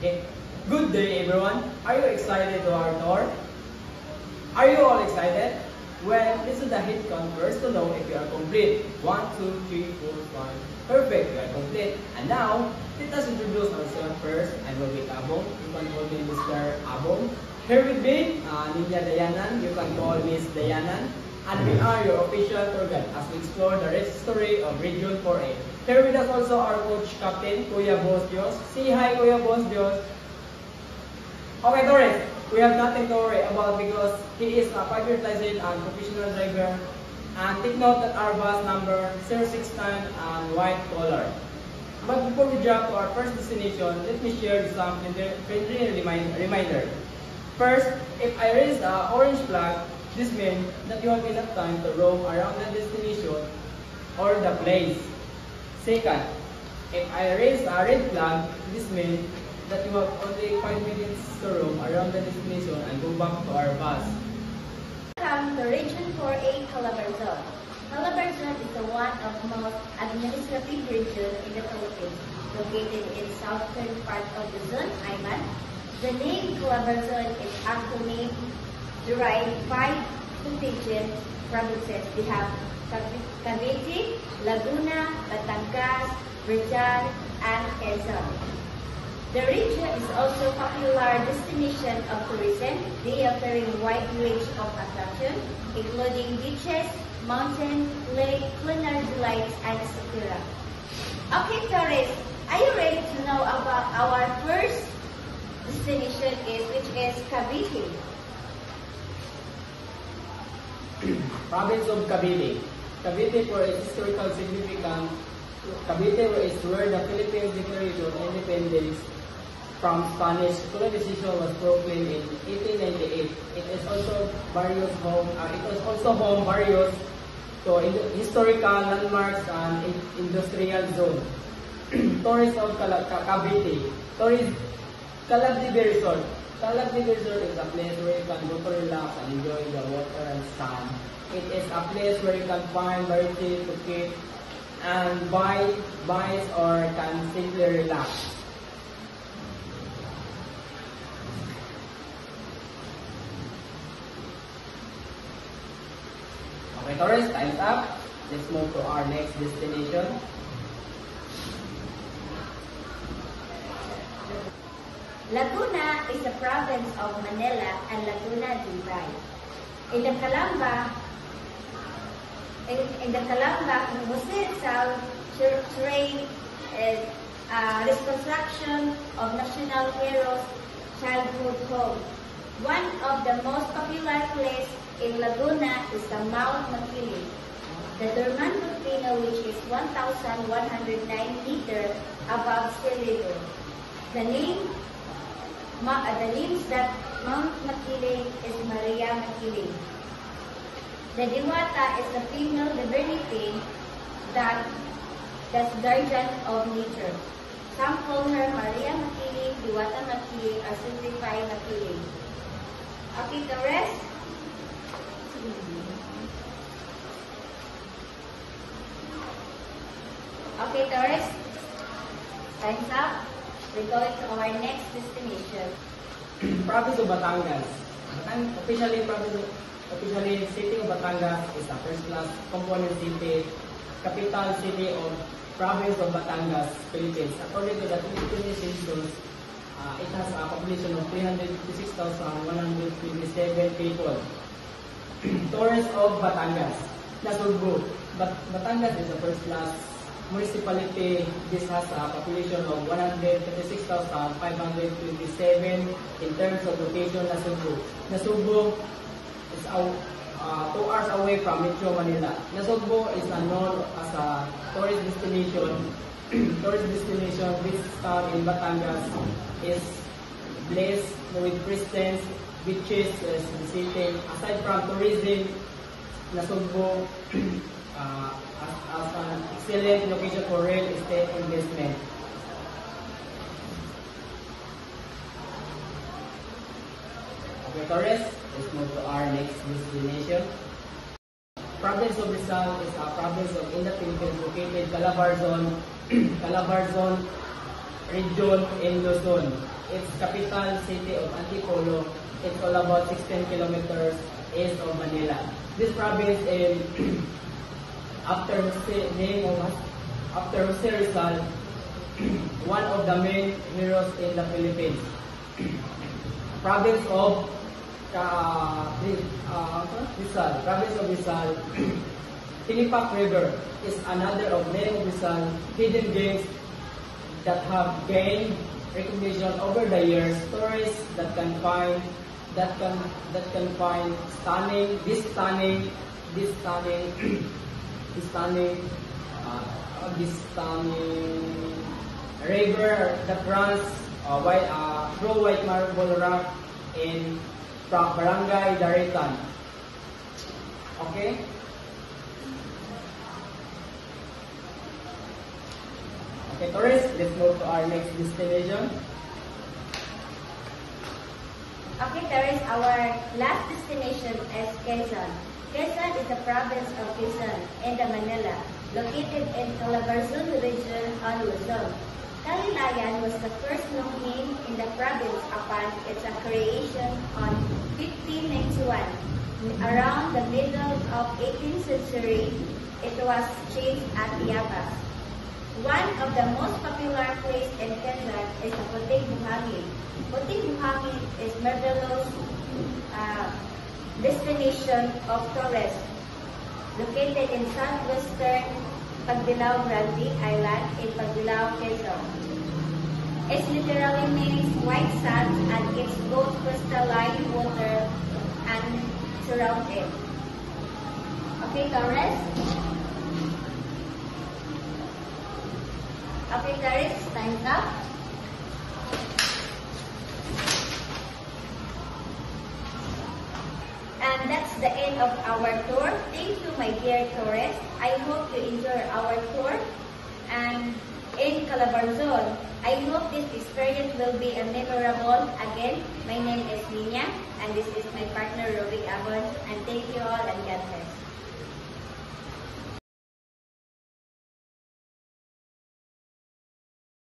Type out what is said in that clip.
Okay. Good day, everyone. Are you excited to our tour? Are you all excited? Well, this is the hit count first to know if you are complete. 1, 2, 3, 4, 5. Perfect, you are complete. And now, let us introduce ourselves first. I will be Abong. You can call me Mr. Abong. Here with me, Ninja Dayanan. You can call Miss Dayanan. And we are your official tour guide as we explore the rich history of Region 4A. Here with us also our coach captain, Kuya Boss Dios. Say hi, Kuya Boss Dios. Okay, Torres, we have nothing to worry about because he is a 5-year licensed and professional driver. And take note that our bus number 069 and white color. But before we jump to our first destination, let me share some friendly reminder. First, if I raise the orange flag, this means that you have enough time to roam around the destination or the place. Second, if I raise a red flag, this means that you have only 5 minutes to roam around the destination and go back to our bus. Welcome to Region 4A Calabarzon. Calabarzon is the one of the most administrative regions in the Philippines, located in southern part of the zone island. The name Calabarzon is actually derived 5 contiguous provinces. We have Cavite, Laguna, Batangas, Rizal, and Quezon. The region is also a popular destination of tourism. They offering wide range of attraction, including beaches, mountain, lake, culinary delights, and etc. Okay, tourists, are you ready to know about our first destination which is Cavite? Province of Cavite. Cavite for its historical significance. Cavite is where the Philippines Declaration of Independence from Spanish colonization was proclaimed in 1898. It is also home various historical landmarks and industrial zone. Tourist of Cavite. Tourist Calabdive Resort. Calabdive Resort is a place where you can go to relax and enjoy the water and sun. It is a place where you can find variety to keep and buy or can simply relax. Okay, tourists, time's up. Let's move to our next destination. Laguna is a province of Manila and Laguna Libay. In the Calamba, Jose Rizal train is reconstruction of National Heroes Childhood Home. One of the most popular places in Laguna is the Mount Makiling, the Dorman volcano, which is 1,109 meters above sea level. The names that Mount Makiling is Maria Makiling. The Diwata is a female divinity that's guardian of nature. Some call her Maria Makiling, Diwata Makiling, or simplified Makiling. Okay, the rest. Okay, tourists, time's up. We're going to our next destination. Province of Batangas. Officially, city of Batangas is a first-class component city, capital city of province of Batangas, Philippines. According to the Philippine census, it has a population of 356,127 people. Tourist of Batangas. Nasugbu. Batangas is a first-class municipality. This has a population of 136,527 in terms of location. Nasugbu is 2 hours away from Metro Manila. Nasugbu is known as a tourist destination. This town in Batangas is blessed with pristine beaches visiting. Aside from tourism, Nasugbu as an excellent location for real estate investment. Okay, tourists, let's move to our next destination. Province of Rizal is a province of in the Philippines located Calabarzon region in Luzon. its capital city of Antipolo. It's all about 16 kilometers east of Manila. This province is after Jose Rizal, one of the main heroes in the Philippines. Province of Rizal. Tinipak River is another of name of Rizal hidden gems that have gained recognition over the years. Tourists that can find stunning river that runs through white marble rock in Barangay Daritan. Okay? Okay, tourists, let's move to our next destination. Okay, tourists, our last destination is Quezon. Quezon is the province of Quezon in the Manila, located in Calabarzon region on Luzon. Calilayan was the first known name in the province upon its creation on 1591. Around the middle of 18th century, it was changed at Yabas. One of the most popular places in Quezon is the Puting Buhangin. Puting Buhangin is marvelous destination of tourists located in southwestern Pagbilao Grande Island in Pagbilao, Quezon. It literally means white sand and it's both crystalline water and surrounded. Okay, tourists? Okay, tourists, time's up. And that's the end of our tour. Thank you, my dear tourists. I hope you enjoy our tour. And in Calabarzon, I hope this experience will be memorable. Again, my name is Nina, and this is my partner, Ruby Abon. And thank you all, and God bless.